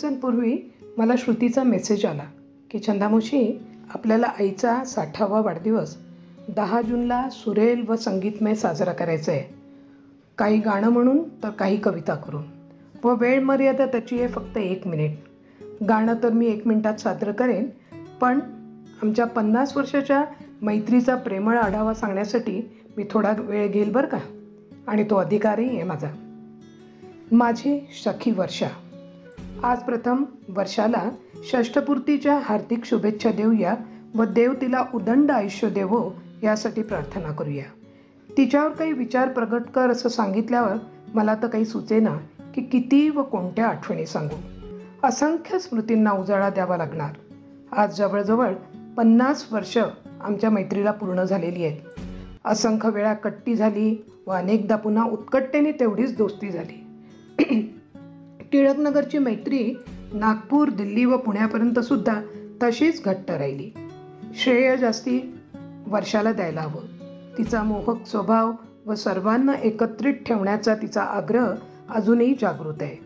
दिवसांपूर्वी मला श्रुतीचा मेसेज आला की चंदामावशी, आपल्याला आईचा 60वा वाढदिवस 10 जूनला सुरेल व संगीतमय साजरा करायचा आहे. काही गाणं म्हणून तर काही कविता करून, व वेळ मर्यादा त्याची आहे फक्त 1 मिनिट. गाणं तर मी 1 मिनिटात सादर करेन, पण आमच्या 50 वर्षाच्या मैत्रीचा प्रेमळ आढावा सांगण्यासाठी मी थोडा वेळ घेईल बरं का, आणि तो अधिकारही आहे माझा. माझी सखी वर्षा. आज प्रथम वर्षाला षष्ठपूर्तीच्या हार्दिक शुभेच्छा देऊया व देव तिला उदंड आयुष्य देवो यासाठी प्रार्थना करूया. तिच्यावर काही विचार प्रगट कर असं सांगितल्यावर मला तर काही सुचेना की किती व कोणत्या आठवणी सांगू. असंख्य स्मृतींना उजाळा द्यावा लागणार. आज जवळजवळ 50 वर्ष आमच्या मैत्रीला पूर्ण झालेली आहेत. असंख्य वेळा कट्टी झाली व अनेकदा पुन्हा उत्कटतेने तेवढीच दोस्ती झाली. टिळकनगरची मैत्री नागपूर, दिल्ली व पुण्यापर्यंत सुद्धा तशीच घट्ट राहिली. श्रेय जास्ती वर्षाला द्यायला हवं. तिचा मोहक स्वभाव व सर्वांना एकत्रित ठेवण्याचा तिचा आग्रह अजूनही जागृत आहे.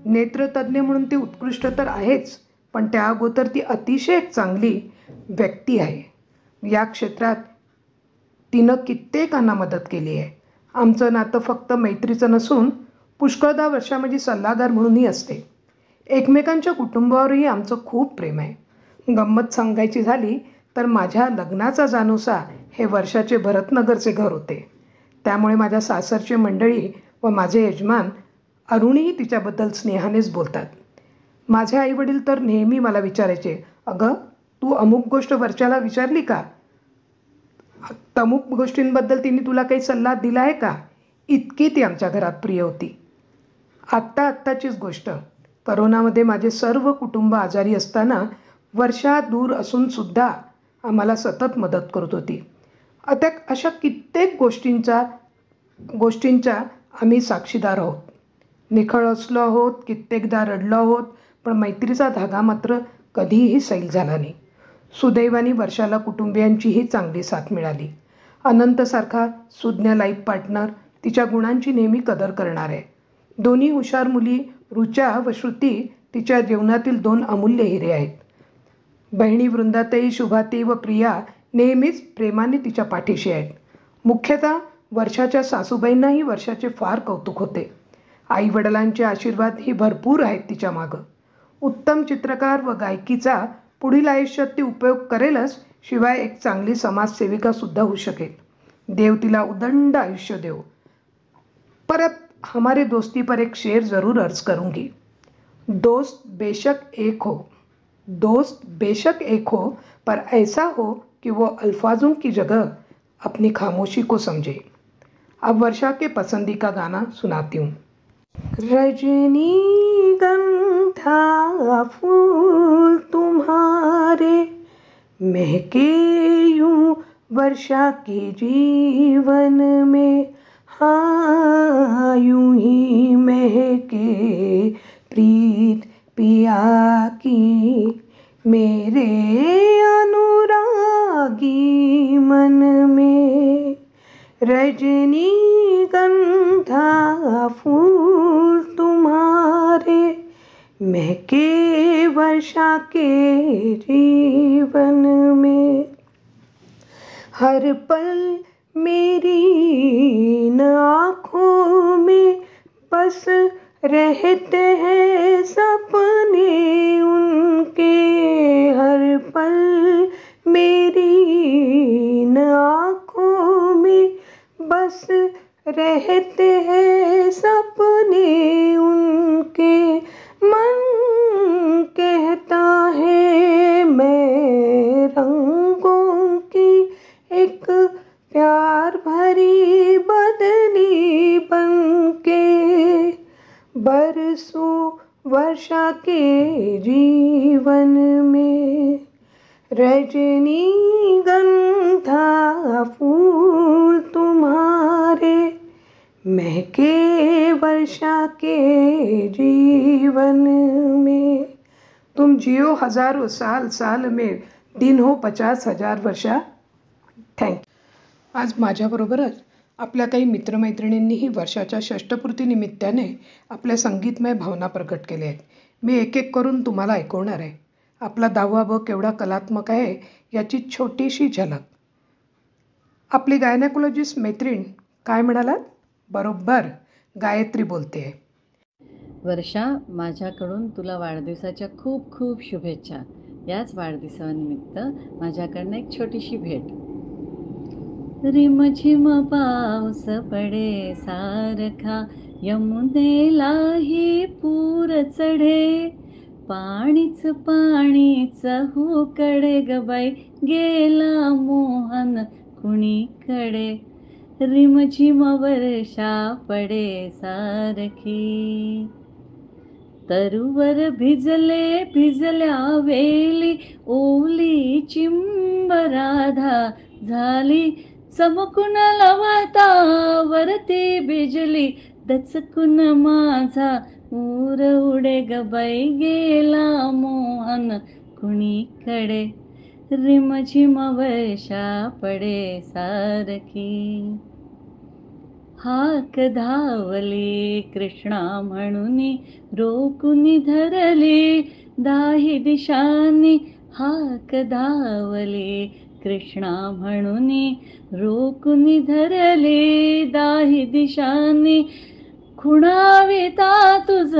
नेत्रतज्ज्ञ म्हणून ती उत्कृष्ट तर आहेच, पण त्या अगोदर ती अतिशय चांगली व्यक्ती आहे. या क्षेत्रात तिनं कित्येकांना मदत केली आहे. आमचं नातं फक्त मैत्रीचं नसून पुष्कळदा वर्षा माझी सल्लागार म्हणूनही असते. एकमेकांच्या कुटुंबावरही आमचं खूप प्रेम आहे. गंमत सांगायची झाली तर माझ्या लग्नाचा जानोसा हे वर्षाचे भरतनगरचे घर होते. त्यामुळे माझ्या सासरची मंडळी व माझे यजमान अरुणही तिच्याबद्दल स्नेहानेच बोलतात. माझे आईवडील तर नेहमी मला विचारायचे, अगं तू अमुक गोष्ट वर्षाला विचारली का? तमुक गोष्टींबद्दल तिने तुला काही सल्ला दिला आहे का? इतकी ती आमच्या घरात प्रिय होती. आत्ताचीच गोष्ट. करोनामध्ये माझे सर्व कुटुंब आजारी असताना वर्षा दूर असून सुद्धा आम्हाला सतत मदत करत होती. आता अशा कित्येक गोष्टींच्या आम्ही साक्षीदार आहोत. निखळ असलो आहोत, कित्येकदा रडलो आहोत, पण मैत्रीचा धागा मात्र कधीही सैल झाला नाही. सुदैवाने वर्षाला कुटुंबियांचीही चांगली साथ मिळाली. अनंतसारखा सुज्ञ लाईफ पार्टनर तिच्या गुणांची नेहमी कदर करणार आहे. दोन्ही हुशार मुली रुचा व श्रुती तिच्या जीवनातील 2 अमूल्य हिरे आहेत. बहिणी वृंदाताई, शुभाताई व प्रिया नेहमीच प्रेमाने तिच्या पाठीशी आहेत. मुख्यतः वर्षाच्या सासूबाईंनाही वर्षाचे फार कौतुक होते. आईवडिलांचे आशीर्वादही भरपूर आहेत तिच्या मागं. उत्तम चित्रकार व गायकीचा पुढील आयुष्यात ती उपयोग करेलच, शिवाय एक चांगली समाजसेविका सुद्धा होऊ शकेल. देव तिला उदंड आयुष्य देव. परत हमारे दोस्ती पर एक शेर ज़रूर अर्ज करूँगी. दोस्त बेशक एक हो पर ऐसा हो कि वो अल्फाजों की जगह अपनी खामोशी को समझे. अब वर्षा के पसंदी का गाना सुनाती हूँ. रजनीगंधा फूल तुम्हारे महके यूं वर्षा के जीवन में, हाँ यूं ही महके प्रीत पिया की मेरे अनुरागी मन में. रजनीगंधा फूल तुम्हारे महके वर्षा के जीवन में. हर पल मेरी इन आँखों में बस रहते हैं सपने उनके. हर पल मेरी इन आँखों में बस रहते हैं सपने उनके. मन कहता है मैं रंगों की एक प्यार भरी बदली बनके. बरसों वर्षा के जीवन में. रजनीगंधा फूल तुम्हारे महके वर्षा के जीवन में. तुम जियो हजारों साल, साल में दिन हो 50,000 वर्षा. थँक्यू. आज माझ्याबरोबरच आपल्या काही मित्रमैत्रिणींनीही वर्षाच्या षष्टपूर्ती निमित्ताने आपल्या संगीतमय भावना प्रकट केल्या आहेत. मी एक एक करून तुम्हाला ऐकवणार आहे. आपला 10वा ब केवढा कलात्मक आहे याची छोटीशी झलक. आपली गायनेकोलॉजिस्ट मैत्रीण काय म्हणालात? बरोबर, गायत्री बोलतेय. वर्षा, माझ्याकडून तुला वाढदिवसाच्या खूप खूप शुभेच्छा. याच वाढदिवसानिमित्त माझ्याकडनं एक छोटीशी भेट. रिमझिम पाऊस पडे सारखा, यमुनेलाही पूर चढे. पाणीच पाणीच हुकडे ग बाई, गेला मोहन कुणीकडे. रिमझिम वर्षा पडे सारखी, तरुवर भिजले भिजल्या वेली, ओली चिंब राधा झाली. चमकून लवता वरती बिजली, दचकून माझा ऊर उडे ग बाई, गेला मोहन कुणीकडे. रिमझिम वर्षा पडे सारखी. हाक धावली कृष्णा म्हणूनी, रोकुनी धरली दाही दिशांनी. हाक धावली कृष्णा म्हणूनी, रोकुनी धरली दाही दिशांनी. खुणाविता तुझ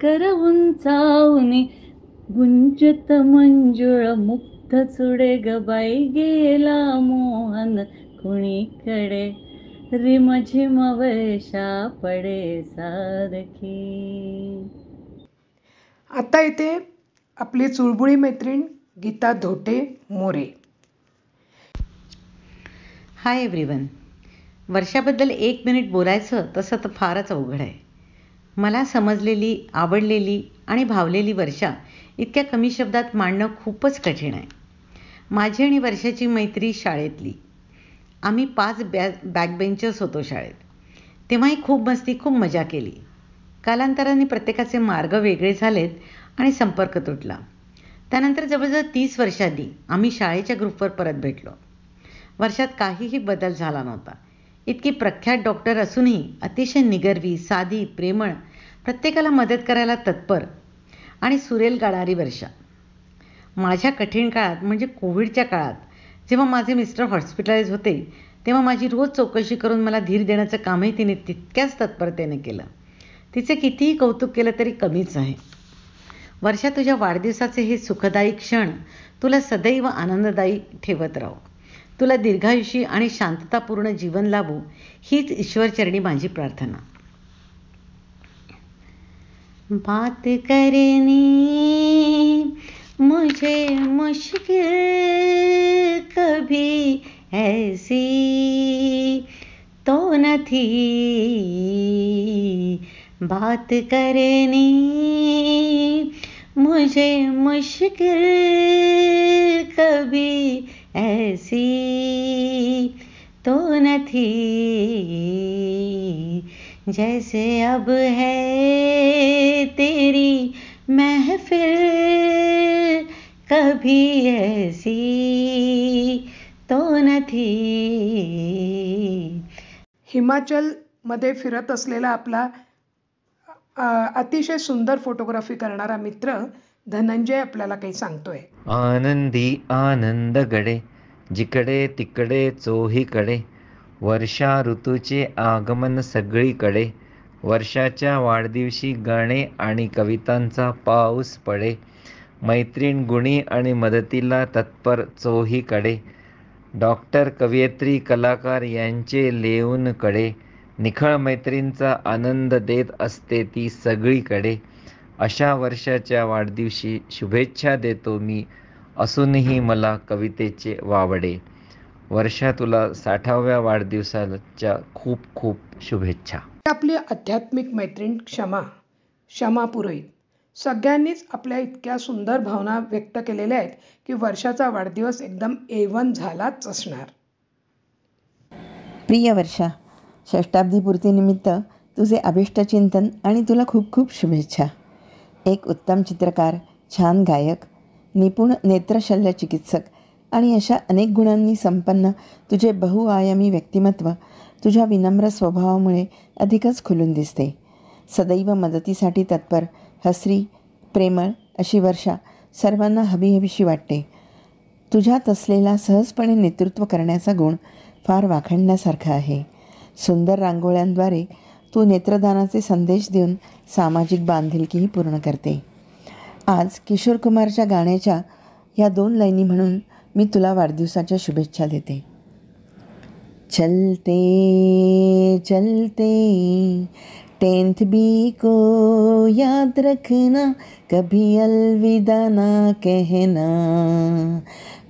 कर उंचावनी, गुंजत मंजुळ मुग्ध चुडे ग बाई, गेला मोहन कुणीकडे. रिमझिम वर्षा पडे सारखी. आता इथे आपली चुळबुळी मैत्रीण गीता धोटे मोरे. Hi everyone. वर्षाबद्दल 1 मिनिट बोलायचं तसं तर फारच अवघड आहे. मला समजलेली, आवडलेली आणि भावलेली वर्षा इतक्या कमी शब्दात मांडणं खूपच कठीण आहे. माझी आणि वर्षाची मैत्री शाळेतली. आम्ही 5 बॅकबेंचर्स होतो शाळेत. तेव्हाही खूप मस्ती, खूप मजा केली. कालांतराने प्रत्येकाचे मार्ग वेगळे झालेत आणि संपर्क तुटला. त्यानंतर जवळजवळ 30 वर्षांनी आम्ही शाळेच्या ग्रुपवर परत भेटलो. वर्षात काहीही बदल झाला नव्हता. इतकी प्रख्यात डॉक्टर असूनही अतिशय निगर्वी, साधी, प्रेमळ, प्रत्येकाला मदत करायला तत्पर आणि सुरेल गाणारी वर्षा. माझ्या कठीण काळात म्हणजे कोविडच्या काळात जेव्हा माझे मिस्टर हॉस्पिटलाइज होते, तेव्हा माझी रोज चौकशी करून मला धीर देण्याचं कामही तिने तितक्याच तत्परतेने केलं. तिचे कितीही कौतुक केलं तरी कमीच आहे. वर्षा, तुझ्या वाढदिवसाचे हे सुखदायी क्षण तुला सदैव आनंददायी ठेवत राहो. तुला दीर्घायुषी आणि शांततापूर्ण जीवन लाभो, हीच ईश्वरचरणी माझी प्रार्थना. बात करनी मुझे मुश्किल कभी ऐसी तो न थी. बात करनी मुझे मुश्किल कभी ऐसी तो न थी. जैसे अब है तेरी महफिल, कभी ऐसी तो न थी. हिमाचलमध्ये फिरत असलेला आपला अतिशय सुंदर फोटोग्राफी करणारा मित्र धनंजय आपल्याला काही सांगतोय. आनंदी आनंदगडे, जिकडे तिकडे चोहीकडे, वर्षा ऋतूचे आगमन सगळीकडे. वर्षाच्या वाढदिवशी गाणे आणि कवितांचा पाऊस पडे. मैत्रीण गुणी आणि मदतीला तत्पर चोहीकडे. डॉक्टर, कवयित्री, कलाकार यांचे लेऊन कडे. निखळ मैत्रींचा आनंद देत असते ती सगळीकडे. अशा वर्षाच्या वाढदिवशी शुभेच्छा देतो मी, असूनही मला कवितेचे वावडे. वर्षा, तुला 60व्या वाढदिवसाच्या खूप खूप शुभेच्छा. आपली आध्यात्मिक मैत्रीण क्षमा पुरोहित. सगळ्यांनीच आपल्या इतक्या सुंदर भावना व्यक्त केलेल्या आहेत की वर्षाचा वाढदिवस एकदम A1 झालाच असणार. प्रिय वर्षा, षष्टाब्दीपूर्तीनिमित्त तुझे अभिष्टचिंतन आणि तुला खूप खूप शुभेच्छा. एक उत्तम चित्रकार, छान गायक, निपुण नेत्रशल्य चिकित्सक आणि अशा अनेक गुणांनी संपन्न तुझे बहुआयामी व्यक्तिमत्व तुझ्या विनम्र स्वभावामुळे अधिकच खुलून दिसते. सदैव मदतीसाठी तत्पर, हसरी, प्रेमळ अशी वर्षा सर्वांना हवीहवीशी वाटते. तुझ्यात असलेला सहजपणे नेतृत्व करण्याचा गुण फार वाखाणण्यासारखा आहे. सुंदर रांगोळ्यांद्वारे तू नेत्रदानाचे संदेश देऊन सामाजिक बांधिलकीही पूर्ण करते. आज किशोर कुमारच्या गाण्याच्या या 2 लाईनी म्हणून मी तुला वाढदिवसाच्या शुभेच्छा देते. चलते चलते 10th बी को याद रखना, कभी अलविदा ना कहना,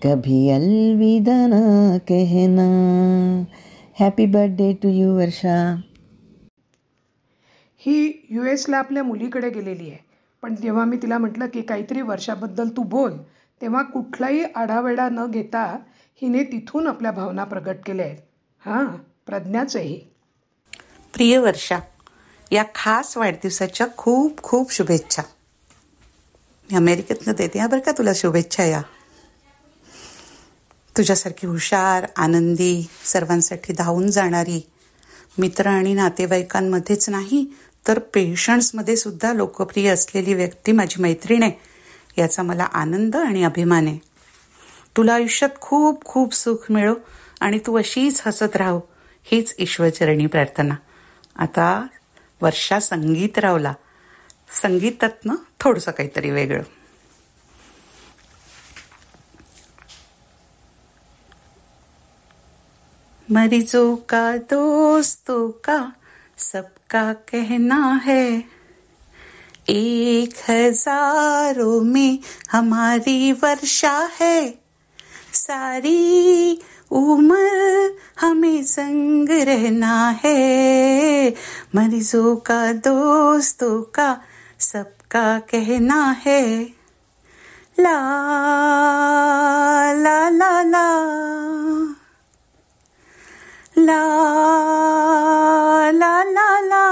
कभी अलविदा ना कहना. Happy birthday to you Varsha. ही US आपल्या मुलीकडे गेलेली आहे, पण जेव्हा मी तिला म्हटलं की काहीतरी वर्षाबद्दल तू बोल, तेव्हा कुठलाही आढावेढा न घेता हिने तिथून आपल्या भावना प्रगट केल्या आहेत. प्रज्ञाचंही. प्रिय वर्षा, या खास वाढदिवसाच्या खूप खूप शुभेच्छा. मी अमेरिकेतनं देते बरं का तुला शुभेच्छा. या तुझ्यासारखी हुशार, आनंदी, सर्वांसाठी धावून जाणारी, मित्र आणि नातेवाईकांमध्येच नाही तर पेशंट्समध्ये सुद्धा लोकप्रिय असलेली व्यक्ती माझी मैत्रीण आहे, याचा मला आनंद आणि अभिमान आहे. तुला आयुष्यात खूप खूप सुख मिळो आणि तू अशीच हसत राहो, हीच ईश्वरचरणी प्रार्थना. आता वर्षा संगीतरावला, संगीतातनं थोडंसं काहीतरी वेगळं. मरीजों का दोस्तों का सबका कहना है, 1000 में हमारी वर्षा है, सारी उम्र हमें संग रहना है. मरीजों का दोस्तों का सबका कहना है, ला ला ला ला ला ला ला ला.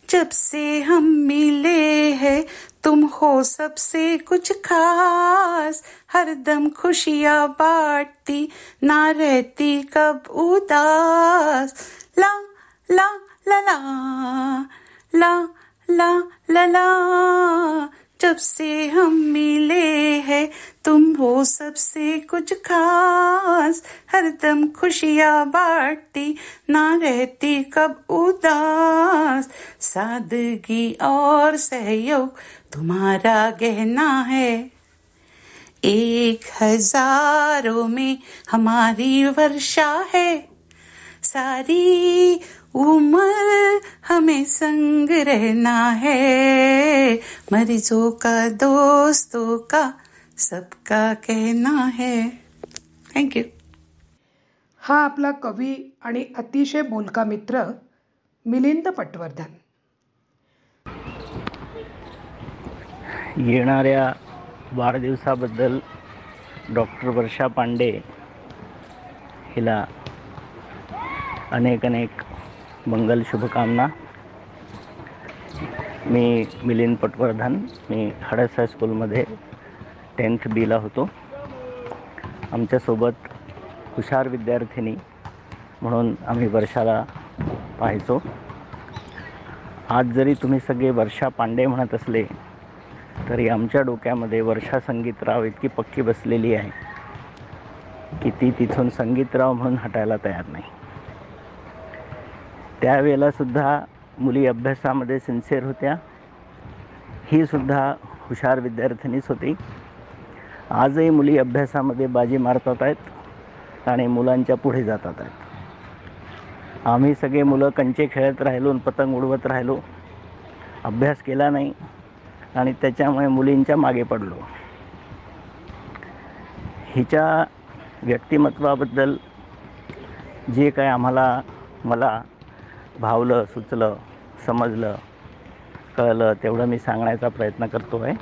जब से हम मिले हैं तुम हो सबसे कुछ खास, हरदम खुशियाँ बांटती ना रहती कब उदास. ला ला ला ला ला ला ला ला. जब से हम मिले हैं तुम हो सबसे कुछ खास, हरदम खुशियाँ बांटती ना रहती कब उदास. सादगी और सहयोग तुम्हारा गहना है, 1000 में हमारी वर्षा है, सारी उम्र हमें संग रहना है. मरीजों का दोस्तों का सबका कहना है. थँक्यू. हा आपला कवी आणि अतिशय बोलका मित्र मिलिंद पटवर्धन. येणाऱ्या वाढदिवसाबद्दल डॉक्टर वर्षा पांडे हिला अनेक अनेक मंगल शुभकामना. मी मिलिंद पटवर्धन, मी हडस हायस्कूलमध्ये 10th बीला होतो. आमच्यासोबत हुशार विद्यार्थिनी म्हणून आम्ही वर्षाला पाहायचो. आज जरी तुम्ही सगळे वर्षा पांडे म्हणत असले तरी आमच्या डोक्यामध्ये वर्षा संगीतराव इतकी पक्की बसलेली आहे की ती तिथून संगीतराव म्हणून हटायला तयार नाही. त्यावेळेला सुद्धा मुली अभ्यासामध्ये सिन्सिअर होत्या, ही सुद्धा हुशार विद्यार्थिनीच होती. आजही मुली अभ्यासामध्ये बाजी मारतात आहेत आणि मुलांच्या पुढे जातात आहेत. आम्ही सगळे मुलं कंचे खेळत राहिलो, पतंग उडवत राहिलो, अभ्यास केला नाही आणि त्याच्यामुळे मुलींच्या मागे पडलो. हिच्या व्यक्तिमत्वाबद्दल जे काय मला भावलं, सुचलं, समजलं, कळलं तेवढं मी सांगण्याचा प्रयत्न करतो आहे.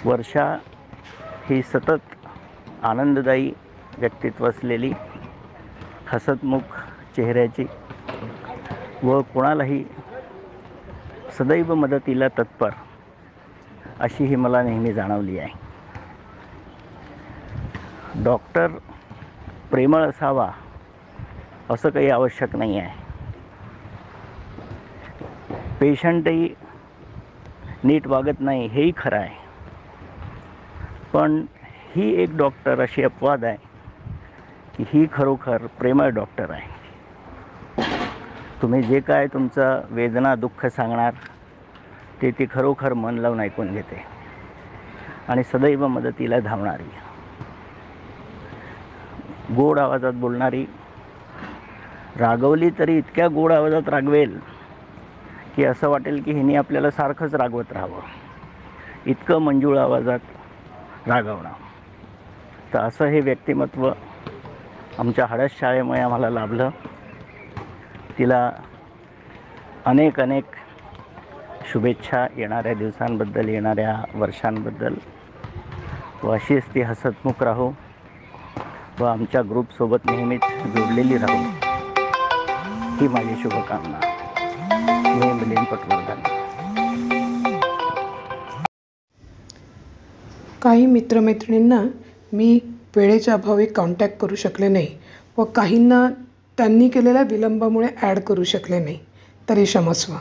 वर्षा ही सतत आनंददायी व्यक्तित्व असलेली, हसतमुख चेहऱ्याची व कोणालाही सदैव मदतीला तत्पर अशी ही मला नेहमी जाणवली आहे. डॉक्टर प्रेमळ असावा असं काही आवश्यक नाही आहे. पेशंटही नीट वागत नाही हेही खरं आहे, पण ही एक डॉक्टर अशी अपवाद आहे की ही खरोखर प्रेमळ डॉक्टर आहे. तुम्ही जे काय तुमचं वेदना दुःख सांगणार ते ती खरोखर मन लावून ऐकून घेते आणि सदैव मदतीला धावणारी, गोड आवाजात बोलणारी, रागवली तरी इतक्या गोड आवाजात रागवेल की असं वाटेल की हिने आपल्याला सारखंच रागवत राहावं, इतकं मंजूळ आवाजात रागवणं. तर असं हे व्यक्तिमत्व आमच्या हडस शाळेमुळे आम्हाला लाभलं. तिला अनेक अनेक शुभेच्छा येणाऱ्या दिवसांबद्दल, येणाऱ्या वर्षांबद्दल. व अशीच ती हसतमुख राहू व आमच्या ग्रुपसोबत नेहमीच जोडलेली राहू ही माझी शुभकामना. मी मिलिंद पटवर्धन. काही मित्रमैत्रिणींना मी वेळेच्या अभावी कॉन्टॅक्ट करू शकले नाही व काहींना त्यांनी केलेल्या विलंबामुळे ॲड करू शकले नाही, तरी क्षमस्व.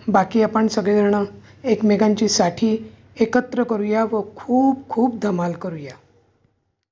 बाकी आपण सगळेजण एकमेकांची साठी एकत्र करूया व खूप खूप धमाल करूया.